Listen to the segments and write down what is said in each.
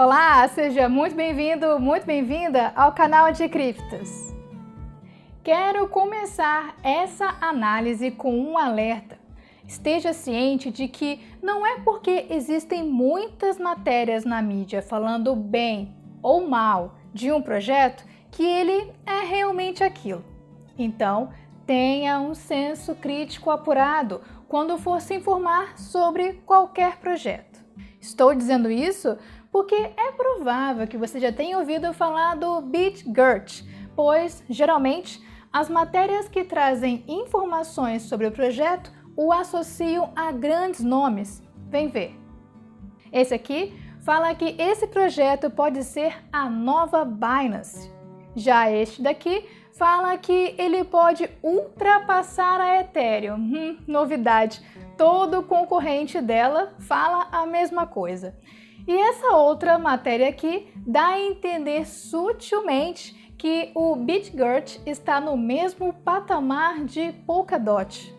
Olá, seja muito bem-vindo, muito bem-vinda ao canal de criptos. Quero começar essa análise com um alerta. Esteja ciente de que não é porque existem muitas matérias na mídia falando bem ou mal de um projeto que ele é realmente aquilo. Então, tenha um senso crítico apurado quando for se informar sobre qualquer projeto. Estou dizendo isso porque é provável que você já tenha ouvido falar do BitGert, pois, geralmente, as matérias que trazem informações sobre o projeto o associam a grandes nomes. Vem ver. Esse aqui fala que esse projeto pode ser a nova Binance. Já este daqui fala que ele pode ultrapassar a Ethereum. Novidade, todo concorrente dela fala a mesma coisa. E essa outra matéria aqui dá a entender sutilmente que o BitGert está no mesmo patamar de Polkadot.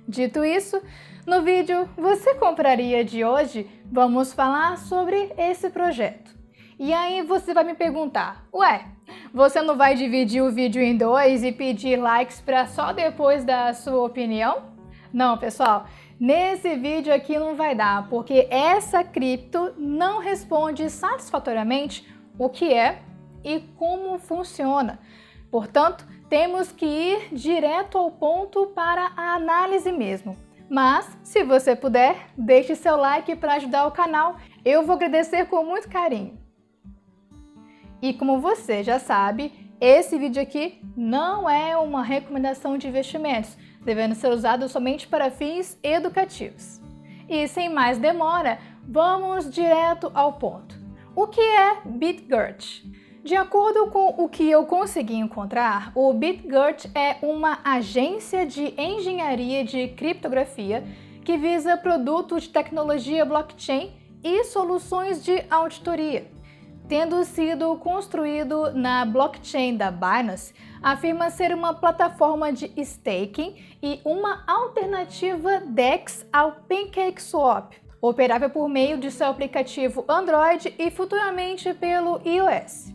Dito isso, no vídeo Você Compraria de hoje, vamos falar sobre esse projeto. E aí você vai me perguntar, ué, você não vai dividir o vídeo em dois e pedir likes para só depois dar a sua opinião? Não, pessoal. Nesse vídeo aqui não vai dar, porque essa cripto não responde satisfatoriamente o que é e como funciona. Portanto, temos que ir direto ao ponto para a análise mesmo. Mas, se você puder, deixe seu like para ajudar o canal, eu vou agradecer com muito carinho. E como você já sabe, esse vídeo aqui não é uma recomendação de investimentos, devendo ser usado somente para fins educativos. E sem mais demora, vamos direto ao ponto. O que é BitGert? De acordo com o que eu consegui encontrar, o BitGert é uma agência de engenharia de criptografia que visa produtos de tecnologia blockchain e soluções de auditoria. Tendo sido construído na blockchain da Binance, afirma ser uma plataforma de staking e uma alternativa DEX ao PancakeSwap, operável por meio de seu aplicativo Android e futuramente pelo iOS.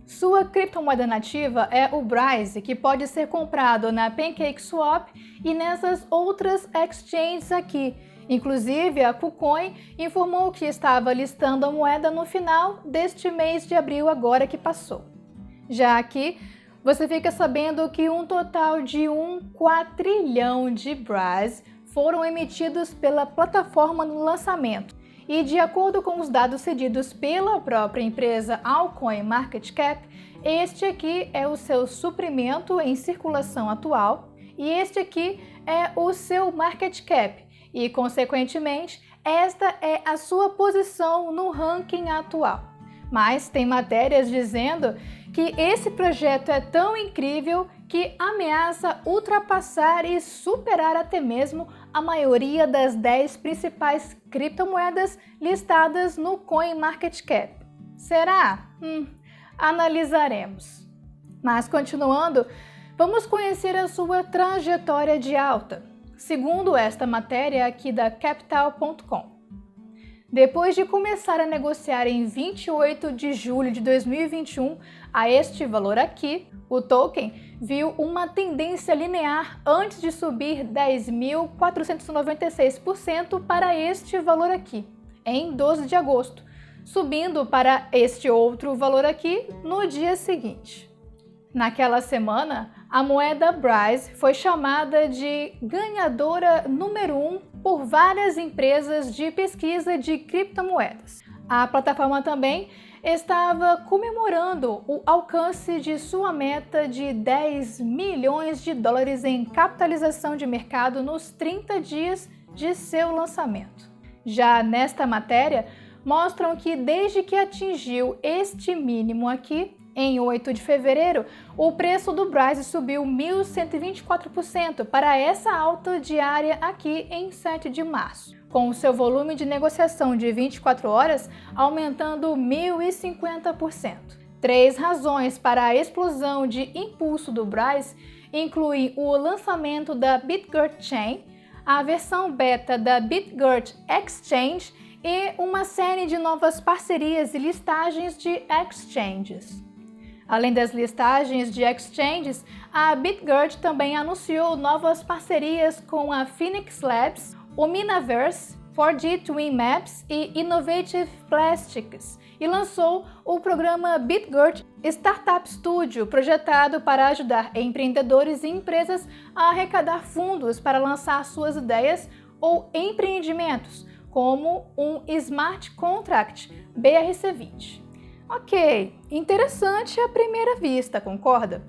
Sua criptomoeda nativa é o BRIZE, que pode ser comprado na PancakeSwap e nessas outras exchanges aqui. Inclusive, a KuCoin informou que estava listando a moeda no final deste mês de abril agora que passou. Já aqui, você fica sabendo que um total de 1 quatrilhão de BRIZE foram emitidos pela plataforma no lançamento. E de acordo com os dados cedidos pela própria empresa CoinMarketCap, este aqui é o seu suprimento em circulação atual e este aqui é o seu market cap. E, consequentemente, esta é a sua posição no ranking atual. Mas tem matérias dizendo que esse projeto é tão incrível que ameaça ultrapassar e superar até mesmo a maioria das 10 principais criptomoedas listadas no CoinMarketCap. Será? Analisaremos. Mas, continuando, vamos conhecer a sua trajetória de alta. Segundo esta matéria aqui da Capital.com. Depois de começar a negociar em 28 de julho de 2021 a este valor aqui, o token viu uma tendência linear antes de subir 10.496% para este valor aqui, em 12 de agosto, subindo para este outro valor aqui no dia seguinte. Naquela semana, a moeda BRIZE foi chamada de ganhadora número 1 por várias empresas de pesquisa de criptomoedas. A plataforma também estava comemorando o alcance de sua meta de 10 milhões de dólares em capitalização de mercado nos 30 dias de seu lançamento. Já nesta matéria, mostram que desde que atingiu este mínimo aqui, em 8 de fevereiro, o preço do BRIZE subiu 1.124% para essa alta diária aqui em 7 de março, com o seu volume de negociação de 24 horas aumentando 1.050%. 3 razões para a explosão de impulso do BRIZE incluem o lançamento da BitGert Chain, a versão beta da BitGert Exchange e uma série de novas parcerias e listagens de exchanges. Além das listagens de exchanges, a Bitgert também anunciou novas parcerias com a Phoenix Labs, o Minaverse, 4D Twin Maps e Innovative Plastics, e lançou o programa Bitgert Startup Studio, projetado para ajudar empreendedores e empresas a arrecadar fundos para lançar suas ideias ou empreendimentos, como um Smart Contract BRC20. Ok, interessante à primeira vista, concorda?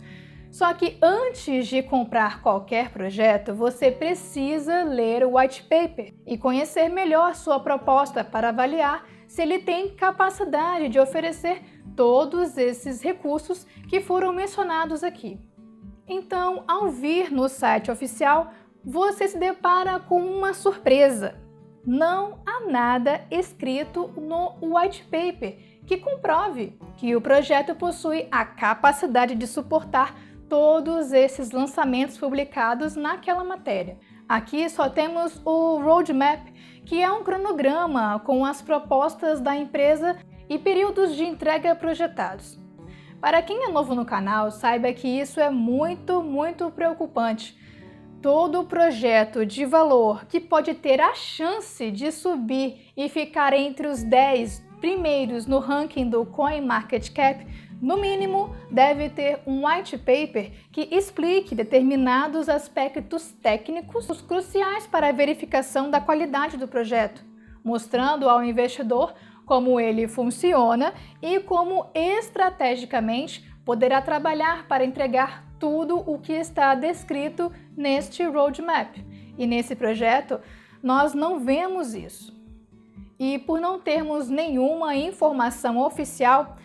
Só que antes de comprar qualquer projeto, você precisa ler o white paper e conhecer melhor sua proposta para avaliar se ele tem capacidade de oferecer todos esses recursos que foram mencionados aqui. Então, ao vir no site oficial, você se depara com uma surpresa. Não há nada escrito no white paper que comprove que o projeto possui a capacidade de suportar todos esses lançamentos publicados naquela matéria. Aqui só temos o roadmap, que é um cronograma com as propostas da empresa e períodos de entrega projetados. Para quem é novo no canal, saiba que isso é muito preocupante. Todo projeto de valor que pode ter a chance de subir e ficar entre os 10 primeiros no ranking do CoinMarketCap, no mínimo, deve ter um white paper que explique determinados aspectos técnicos cruciais para a verificação da qualidade do projeto, mostrando ao investidor como ele funciona e como estrategicamente poderá trabalhar para entregar tudo o que está descrito neste roadmap. E nesse projeto, nós não vemos isso. E por não termos nenhuma informação oficial,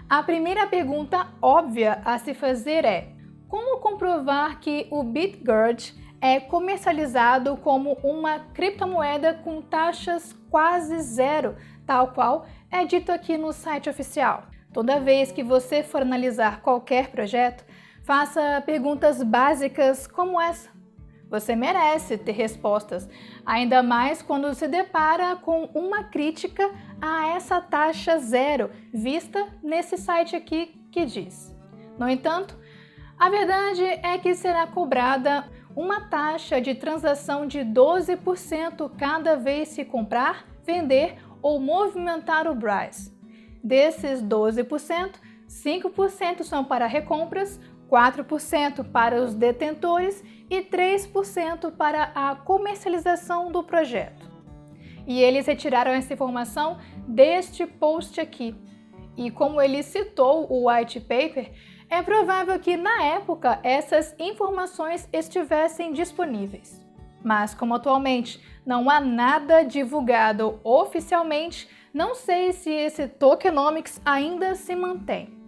a primeira pergunta óbvia a se fazer é: como comprovar que o Bitgert é comercializado como uma criptomoeda com taxas quase zero, tal qual é dito aqui no site oficial? Toda vez que você for analisar qualquer projeto, faça perguntas básicas como essa. Você merece ter respostas, ainda mais quando se depara com uma crítica a essa taxa zero vista nesse site aqui que diz. No entanto, a verdade é que será cobrada uma taxa de transação de 12% cada vez que comprar, vender ou movimentar o BRICE. Desses 12%, 5% são para recompras, 4% para os detentores e 3% para a comercialização do projeto. E eles retiraram essa informação deste post aqui. E como ele citou o white paper, é provável que na época essas informações estivessem disponíveis. Mas como atualmente não há nada divulgado oficialmente, não sei se esse tokenomics ainda se mantém.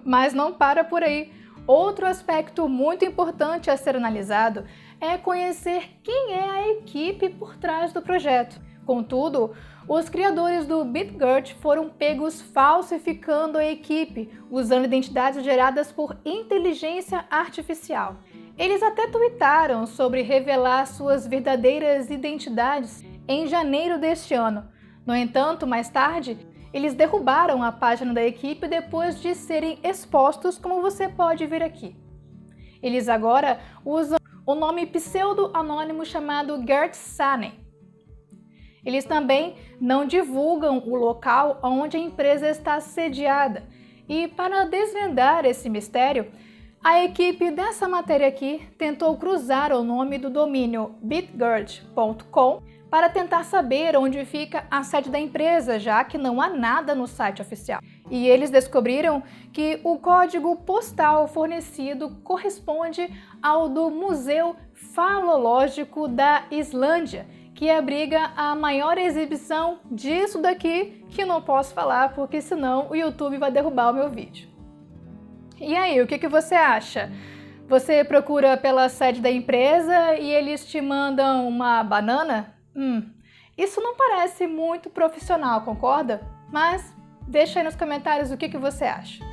Mas não para por aí. Outro aspecto muito importante a ser analisado é conhecer quem é a equipe por trás do projeto. Contudo, os criadores do Bitgert foram pegos falsificando a equipe, usando identidades geradas por inteligência artificial. Eles até tuitaram sobre revelar suas verdadeiras identidades em janeiro deste ano. No entanto, mais tarde, eles derrubaram a página da equipe depois de serem expostos, como você pode ver aqui. Eles agora usam o nome pseudo-anônimo chamado Gert Sanen. Eles também não divulgam o local onde a empresa está sediada. E para desvendar esse mistério, a equipe dessa matéria aqui tentou cruzar o nome do domínio bitgert.com para tentar saber onde fica a sede da empresa, já que não há nada no site oficial. E eles descobriram que o código postal fornecido corresponde ao do Museu Falológico da Islândia, que abriga a maior exibição disso daqui, que não posso falar porque senão o YouTube vai derrubar o meu vídeo. E aí, o que você acha? Você procura pela sede da empresa e eles te mandam uma banana? Isso não parece muito profissional, concorda? Mas deixa aí nos comentários o que você acha.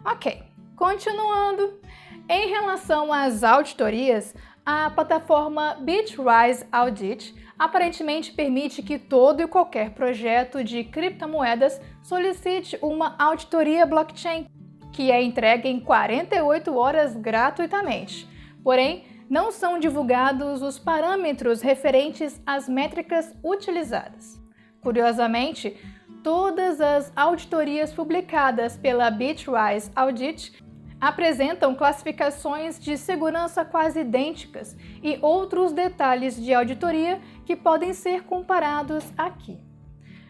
Ok, continuando. Em relação às auditorias, a plataforma Bitrise Audit aparentemente permite que todo e qualquer projeto de criptomoedas solicite uma auditoria blockchain, que é entregue em 48 horas gratuitamente. Porém, não são divulgados os parâmetros referentes às métricas utilizadas. Curiosamente, todas as auditorias publicadas pela Bitwise Audit apresentam classificações de segurança quase idênticas e outros detalhes de auditoria que podem ser comparados aqui.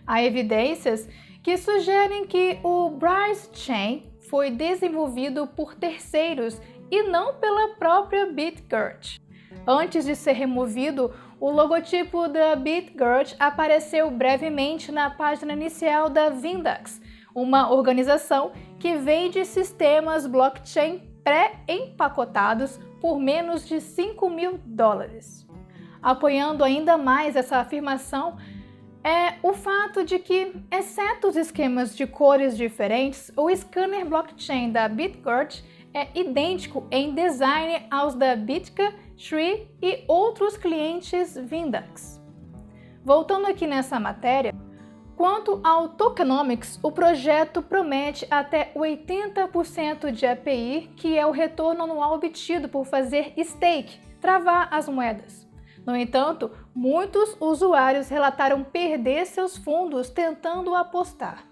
Há evidências que sugerem que o Bryce Chain foi desenvolvido por terceiros e não pela própria BitGert. Antes de ser removido, o logotipo da BitGert apareceu brevemente na página inicial da Vindax, uma organização que vende sistemas blockchain pré-empacotados por menos de $5.000. Apoiando ainda mais essa afirmação é o fato de que, exceto os esquemas de cores diferentes, o scanner blockchain da BitGert é idêntico em design aos da Bitka, Tree e outros clientes Vindax. Voltando aqui nessa matéria, quanto ao tokenomics, o projeto promete até 80% de API, que é o retorno anual obtido por fazer stake, travar as moedas. No entanto, muitos usuários relataram perder seus fundos tentando apostar.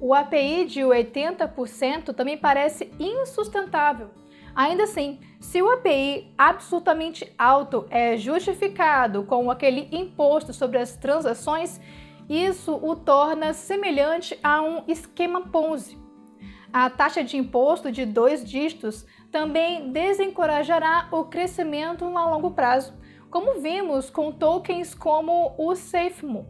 O API de 80% também parece insustentável. Ainda assim, se o API absolutamente alto é justificado com aquele imposto sobre as transações, isso o torna semelhante a um esquema Ponzi. A taxa de imposto de 2 dígitos também desencorajará o crescimento a longo prazo, como vimos com tokens como o SafeMoon.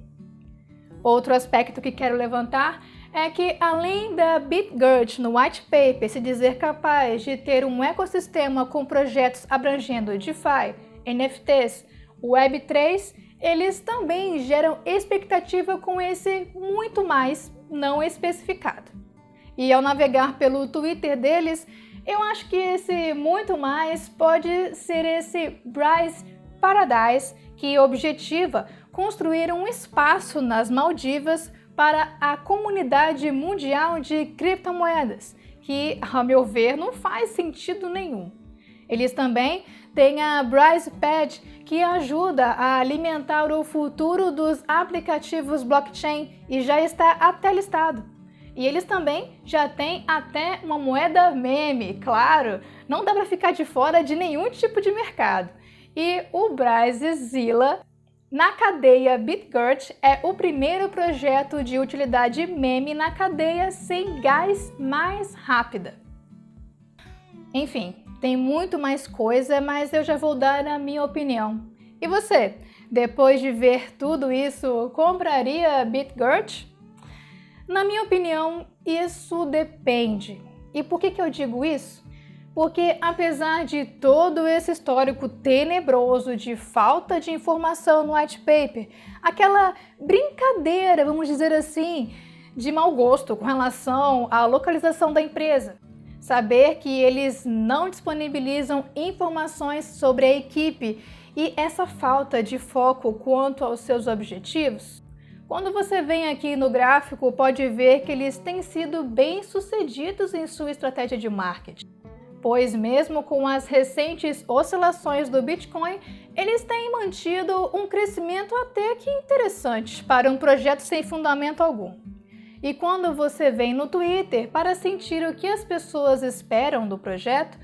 Outro aspecto que quero levantar é que, além da BitGert no white paper se dizer capaz de ter um ecossistema com projetos abrangendo DeFi, NFTs, Web3, eles também geram expectativa com esse muito mais não especificado. E ao navegar pelo Twitter deles, eu acho que esse muito mais pode ser esse Bryce Paradise, que objetiva construir um espaço nas Maldivas para a comunidade mundial de criptomoedas, que, a meu ver, não faz sentido nenhum. Eles também têm a Bryce Pad, que ajuda a alimentar o futuro dos aplicativos blockchain e já está até listado. E eles também já têm até uma moeda meme, claro, não dá para ficar de fora de nenhum tipo de mercado. E o Bryce Zilla, na cadeia BitGert, é o primeiro projeto de utilidade meme na cadeia sem gás mais rápida. Enfim, tem muito mais coisa, mas eu já vou dar a minha opinião. E você, depois de ver tudo isso, compraria BitGert? Na minha opinião, isso depende. E por que eu digo isso? Porque apesar de todo esse histórico tenebroso de falta de informação no white paper, aquela brincadeira, vamos dizer assim, de mau gosto com relação à localização da empresa, saber que eles não disponibilizam informações sobre a equipe e essa falta de foco quanto aos seus objetivos, quando você vem aqui no gráfico, pode ver que eles têm sido bem-sucedidos em sua estratégia de marketing. Pois mesmo com as recentes oscilações do Bitcoin, eles têm mantido um crescimento até que interessante para um projeto sem fundamento algum. E quando você vem no Twitter para sentir o que as pessoas esperam do projeto,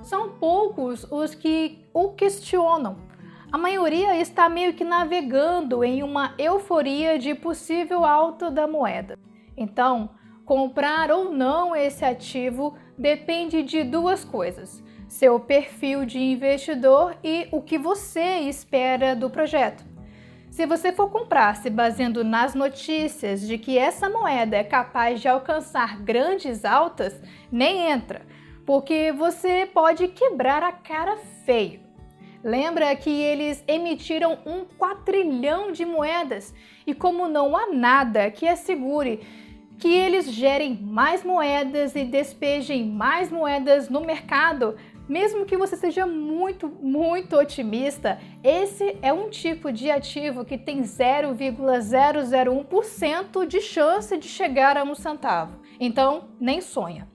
são poucos os que o questionam. A maioria está meio que navegando em uma euforia de possível alta da moeda. Então, comprar ou não esse ativo depende de duas coisas: seu perfil de investidor e o que você espera do projeto. Se você for comprar se baseando nas notícias de que essa moeda é capaz de alcançar grandes altas, nem entra, porque você pode quebrar a cara feio. Lembra que eles emitiram 1 quatrilhão de moedas e como não há nada que assegure que eles gerem mais moedas e despejem mais moedas no mercado, Mesmo que você seja muito otimista, esse é um tipo de ativo que tem 0,001% de chance de chegar a 1 centavo. Então, nem sonha.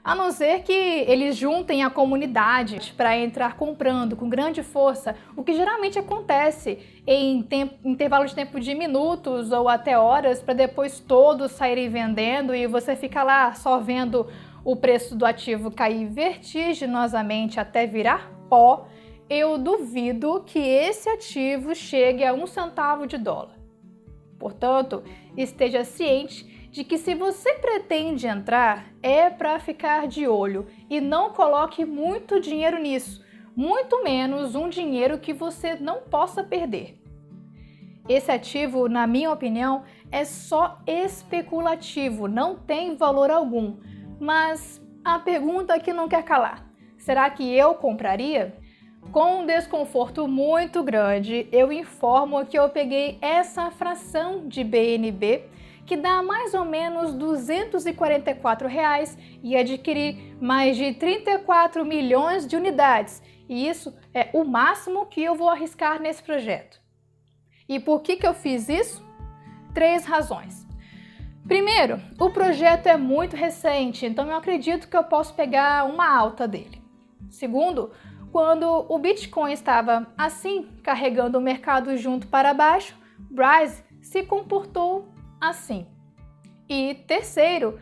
A não ser que eles juntem a comunidade para entrar comprando com grande força, o que geralmente acontece em intervalo de tempo de minutos ou até horas, para depois todos saírem vendendo e você fica lá só vendo o preço do ativo cair vertiginosamente até virar pó. Eu duvido que esse ativo chegue a 1 centavo de dólar. Portanto, esteja ciente de que se você pretende entrar, é para ficar de olho e não coloque muito dinheiro nisso, muito menos um dinheiro que você não possa perder. Esse ativo, na minha opinião, é só especulativo, não tem valor algum. Mas a pergunta que não quer calar, será que eu compraria? Com um desconforto muito grande, eu informo que eu peguei essa fração de BNB, que dá mais ou menos R$ 244 e adquiri mais de 34 milhões de unidades. E isso é o máximo que eu vou arriscar nesse projeto. E por que eu fiz isso? 3 razões. Primeiro, o projeto é muito recente, então eu acredito que eu posso pegar uma alta dele. Segundo, quando o Bitcoin estava assim, carregando o mercado junto para baixo, Bryce se comportou assim. E terceiro,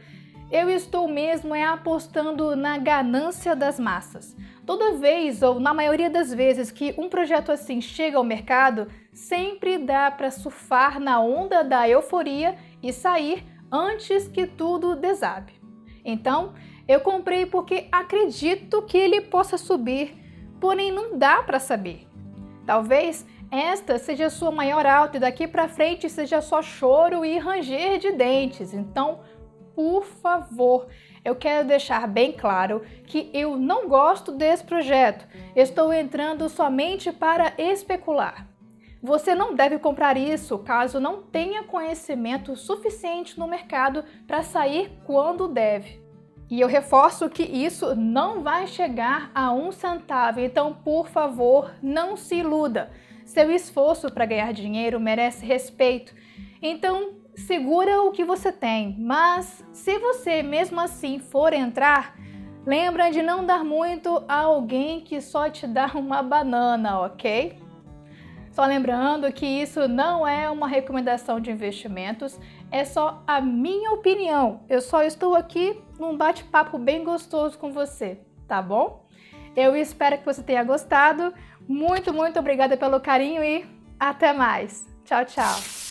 eu estou mesmo apostando na ganância das massas. Toda vez, ou na maioria das vezes, que um projeto assim chega ao mercado, sempre dá para surfar na onda da euforia e sair antes que tudo desabe. Então, eu comprei porque acredito que ele possa subir, porém não dá para saber. Talvez esta seja a sua maior alta e daqui para frente seja só choro e ranger de dentes. Então, por favor, eu quero deixar bem claro que eu não gosto desse projeto. Estou entrando somente para especular. Você não deve comprar isso caso não tenha conhecimento suficiente no mercado para sair quando deve. E eu reforço que isso não vai chegar a 1 centavo, então, por favor, não se iluda. Seu esforço para ganhar dinheiro merece respeito. Então, segura o que você tem, mas se você mesmo assim for entrar, lembra de não dar muito a alguém que só te dá uma banana, ok? Só lembrando que isso não é uma recomendação de investimentos, é só a minha opinião. Eu só estou aqui num bate-papo bem gostoso com você, tá bom? Eu espero que você tenha gostado. Muito obrigada pelo carinho e até mais. Tchau, tchau.